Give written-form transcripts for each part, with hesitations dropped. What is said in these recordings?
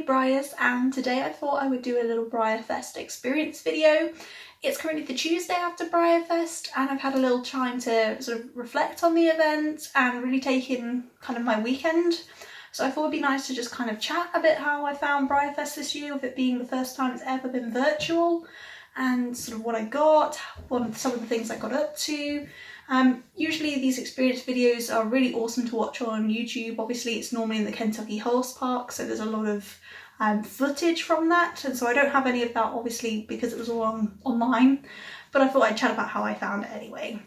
Breyers, and today I thought I would do a little Breyerfest experience video. It's currently the Tuesday after Breyerfest and I've had a little time to sort of reflect on the event and really take in kind of my weekend. So I thought it'd be nice to just kind of chat a bit how I found Breyerfest this year, with it being the first time it's ever been virtual, and sort of what I got, some of the things I got up to. Usually these experience videos are really awesome to watch on YouTube. Obviously it's normally in the Kentucky Horse Park, so there's a lot of footage from that, and so I don't have any of that obviously because it was all online, but I thought I'd chat about how I found it anyway.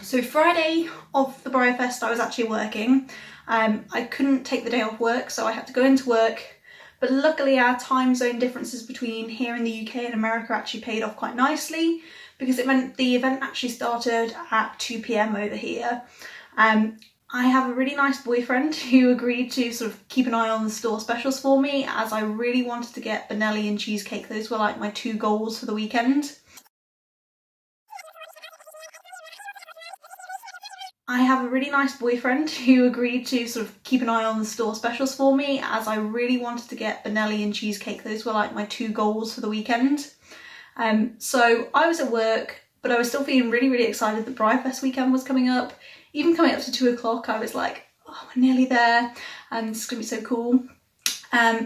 So Friday of the Breyerfest I was actually working. I couldn't take the day off work, so I had to go into work, but luckily our time zone differences between here in the UK and America actually paid off quite nicely, because it meant the event actually started at 2 PM over here. I have a really nice boyfriend who agreed to sort of keep an eye on the store specials for me, as I really wanted to get vanilla and cheesecake. Those were like my two goals for the weekend. I have a really nice boyfriend who agreed to sort of keep an eye on the store specials for me, as I really wanted to get vanilla and cheesecake. Those were like my two goals for the weekend. So I was at work, but I was still feeling really excited that Breyerfest weekend was coming up. Even coming up to 2 o'clock, I was like, oh, we're nearly there, and this is gonna be so cool.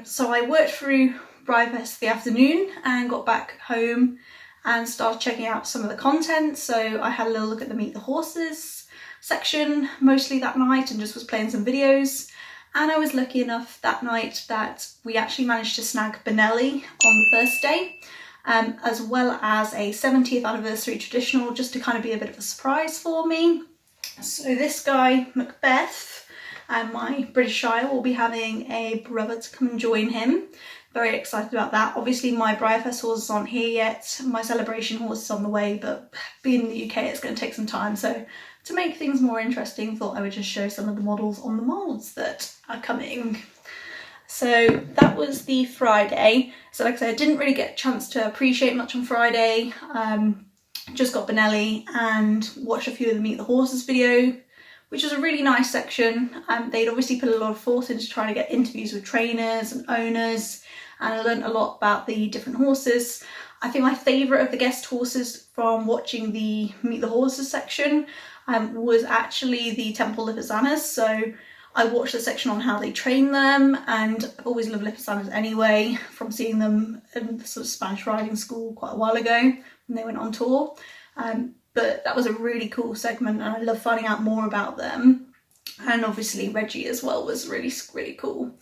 So I worked through Breyerfest the afternoon and got back home and started checking out some of the content. So I had a little look at the Meet the Horses section mostly that night and just was playing some videos. And I was lucky enough that night that we actually managed to snag Benelli on the first day, as well as a 70th anniversary traditional, just to kind of be a bit of a surprise for me. So this guy, Macbeth, and my British Shire will be having a brother to come and join him. Very excited about that. Obviously my Breyerfest horses aren't here yet, my celebration horse is on the way, but being in the UK it's going to take some time. So to make things more interesting, thought I would just show some of the models on the molds that are coming. So that was the Friday. So like I said, I didn't really get a chance to appreciate much on Friday. Just got Benelli and watched a few of the Meet the Horses video, which was a really nice section. They'd obviously put a lot of thought into trying to get interviews with trainers and owners, and I learned a lot about the different horses. I think my favourite of the guest horses from watching the Meet the Horses section was actually the Temple Lipizzanas. So I watched the section on how they train them, and I've always loved Lipizzanas anyway, from seeing them in the sort of Spanish riding school quite a while ago when they went on tour. But that was a really cool segment and I love finding out more about them. And obviously Reggie as well was really cool.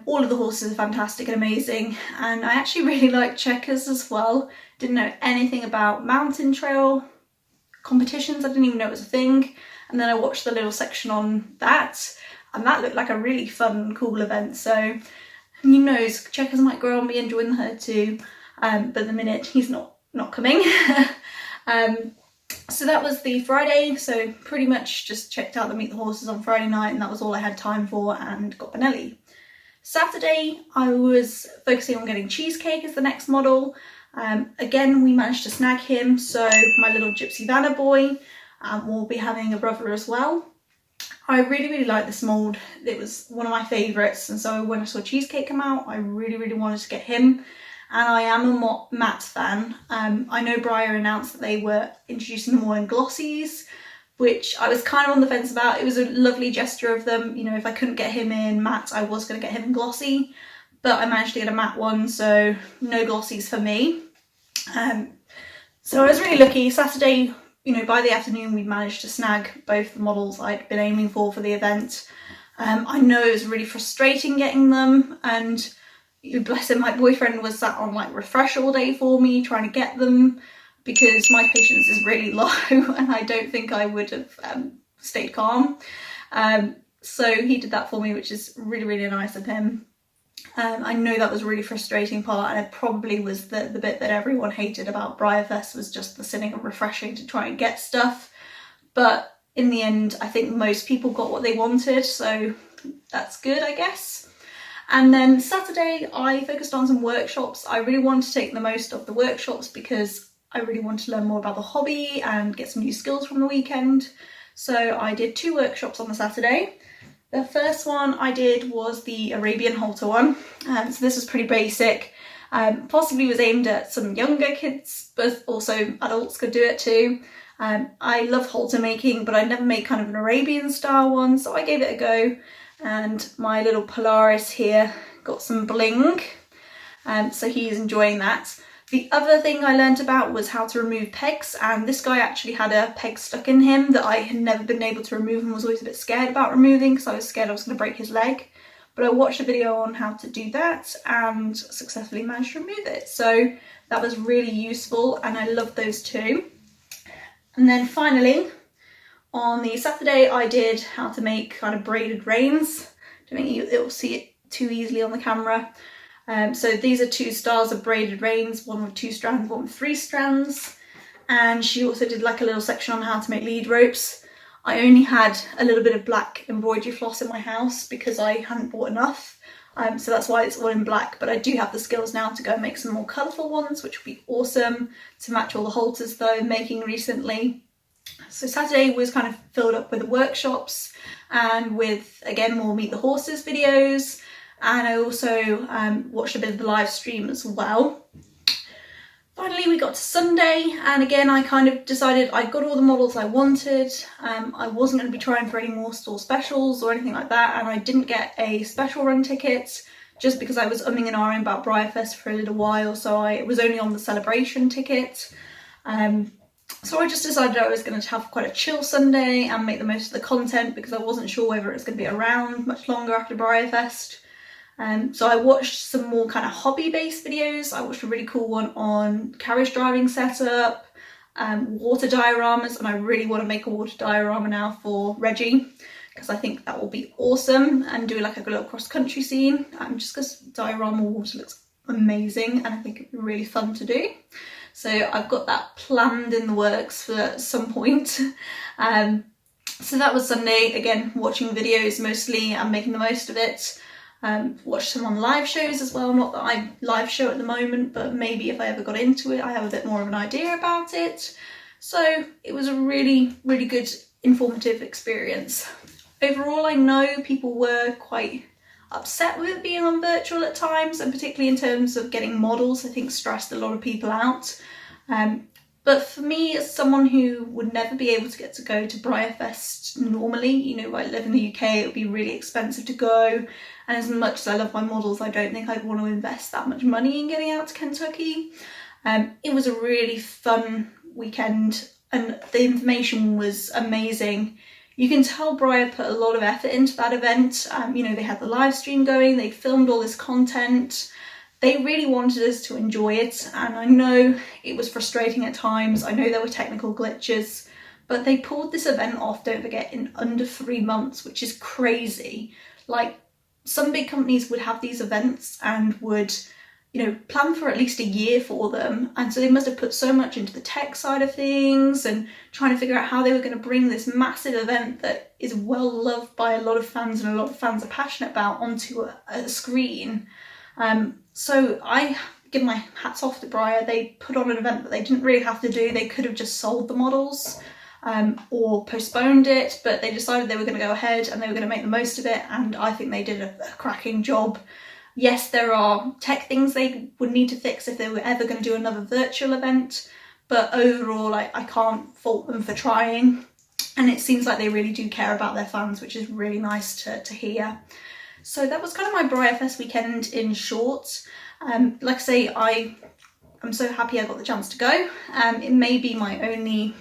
All of the horses are fantastic and amazing, and I actually really like Checkers as well. Didn't know anything about mountain trail competitions, I didn't even know it was a thing, and then I watched the little section on that, and that looked like a really fun, cool event. So who knows, Checkers might grow on me and join the herd too, but at the minute he's not coming. So that was the Friday, so pretty much just checked out the Meet the Horses on Friday night, and that was all I had time for, and got Benelli. Saturday I was focusing on getting Cheesecake as the next model. Again, we managed to snag him, so my little Gypsy Vanna boy will be having a brother as well. I really like this mould. It was one of my favourites, and so when I saw Cheesecake come out, I really wanted to get him. And I am a matte fan. I know Breyer announced that they were introducing them all in glossies, which I was kind of on the fence about. It was a lovely gesture of them. You know, if I couldn't get him in matte, I was going to get him in glossy, but I managed to get a matte one, so no glossies for me. So I was really lucky. Saturday, you know, by the afternoon we managed to snag both the models I'd been aiming for the event. I know it was really frustrating getting them, and bless him, my boyfriend was sat on like refresh all day for me trying to get them, because my patience is really low and I don't think I would have stayed calm. So he did that for me, which is really nice of him. I know that was a really frustrating part, and it probably was the bit that everyone hated about Breyerfest, was just the sitting and refreshing to try and get stuff. But in the end, I think most people got what they wanted, so that's good, I guess. And then Saturday I focused on some workshops. I really wanted to take the most of the workshops because I really wanted to learn more about the hobby and get some new skills from the weekend. So I did 2 workshops on the Saturday. The first one I did was the Arabian halter one. So this was pretty basic. Possibly was aimed at some younger kids, but also adults could do it too. I love halter making, but I never made kind of an Arabian style one, so I gave it a go. And my little Polaris here got some bling, so he's enjoying that. The other thing I learned about was how to remove pegs, and this guy actually had a peg stuck in him that I had never been able to remove and was always a bit scared about removing because I was scared I was going to break his leg. But I watched a video on how to do that and successfully managed to remove it. So that was really useful and I loved those too. And then finally, on the Saturday, I did how to make kind of braided reins. I don't think you'll see it too easily on the camera. So these are 2 styles of braided reins, one with 2 strands, one with 3 strands. And she also did like a little section on how to make lead ropes. I only had a little bit of black embroidery floss in my house because I hadn't bought enough. So that's why it's all in black, but I do have the skills now to go and make some more colourful ones, which would be awesome to match all the halters that I'm making recently. So Saturday was kind of filled up with the workshops and with, again, more Meet the Horses videos. And I also watched a bit of the live stream as well. Finally, we got to Sunday, and again, I kind of decided I got all the models I wanted. I wasn't going to be trying for any more store specials or anything like that, and I didn't get a special run ticket just because I was umming and ahhing about Breyerfest for a little while, so I was only on the celebration ticket. So I just decided I was going to have quite a chill Sunday and make the most of the content because I wasn't sure whether it was going to be around much longer after Breyerfest. So I watched some more kind of hobby-based videos. I watched a really cool one on carriage driving setup, water dioramas, and I really want to make a water diorama now for Reggie because I think that will be awesome, and do like a little cross-country scene, just because diorama water looks amazing and I think it'd be really fun to do. So I've got that planned in the works for some point. So that was Sunday, again, watching videos mostly and making the most of it. Watched some on live shows as well, not that I live show at the moment, but maybe if I ever got into it I have a bit more of an idea about it. So it was a really, really good informative experience. Overall, I know people were quite upset with it being on virtual at times, and particularly in terms of getting models, I think stressed a lot of people out. But for me, as someone who would never be able to get to go to Breyerfest normally, you know, I live in the UK, it would be really expensive to go. And as much as I love my models, I don't think I'd want to invest that much money in getting out to Kentucky. It was a really fun weekend and the information was amazing. You can tell Breyer put a lot of effort into that event. You know, they had the live stream going, they filmed all this content. They really wanted us to enjoy it, and I know it was frustrating at times. I know there were technical glitches, but they pulled this event off, don't forget, in under 3 months, which is crazy. Like, some big companies would have these events and would, you know, plan for at least a year for them. And so they must have put so much into the tech side of things and trying to figure out how they were going to bring this massive event that is well loved by a lot of fans and a lot of fans are passionate about onto a screen. So I give my hats off to Breyer. They put on an event that they didn't really have to do. They could have just sold the models or postponed it, but they decided they were going to go ahead and they were going to make the most of it, and I think they did a cracking job. Yes, there are tech things they would need to fix if they were ever going to do another virtual event, but overall I can't fault them for trying, and it seems like they really do care about their fans, which is really nice to hear. So that was kind of my Breyerfest weekend in short. Like I say, I'm so happy I got the chance to go. It may be my only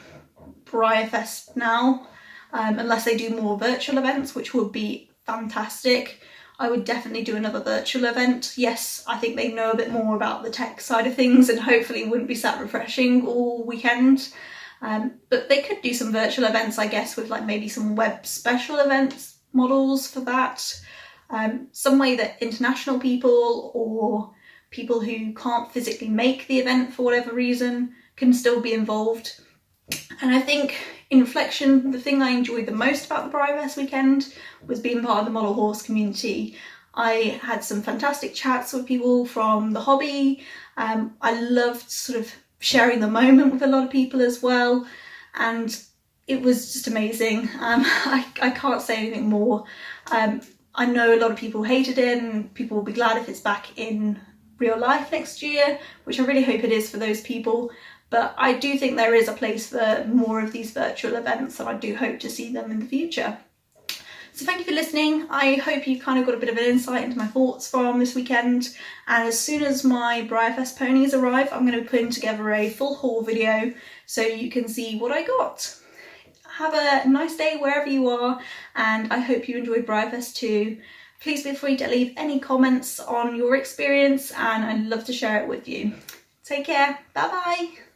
Breyerfest now, unless they do more virtual events, which would be fantastic. I would definitely do another virtual event. Yes, I think they know a bit more about the tech side of things and hopefully wouldn't be sat refreshing all weekend. But they could do some virtual events, I guess, with like maybe some web special events models for that. Some way that international people or people who can't physically make the event for whatever reason can still be involved. And I think in reflection, the thing I enjoyed the most about the Breyerfest weekend was being part of the model horse community. I had some fantastic chats with people from the hobby. I loved sort of sharing the moment with a lot of people as well. And it was just amazing. I can't say anything more. I know a lot of people hated it, and people will be glad if it's back in real life next year, which I really hope it is for those people. But I do think there is a place for more of these virtual events, and I do hope to see them in the future. So thank you for listening. I hope you kind of got a bit of an insight into my thoughts from this weekend. And as soon as my Breyerfest ponies arrive, I'm going to be putting together a full haul video so you can see what I got. Have a nice day wherever you are, and I hope you enjoyed Breyerfest too. Please feel free to leave any comments on your experience, and I'd love to share it with you. Take care. Bye bye.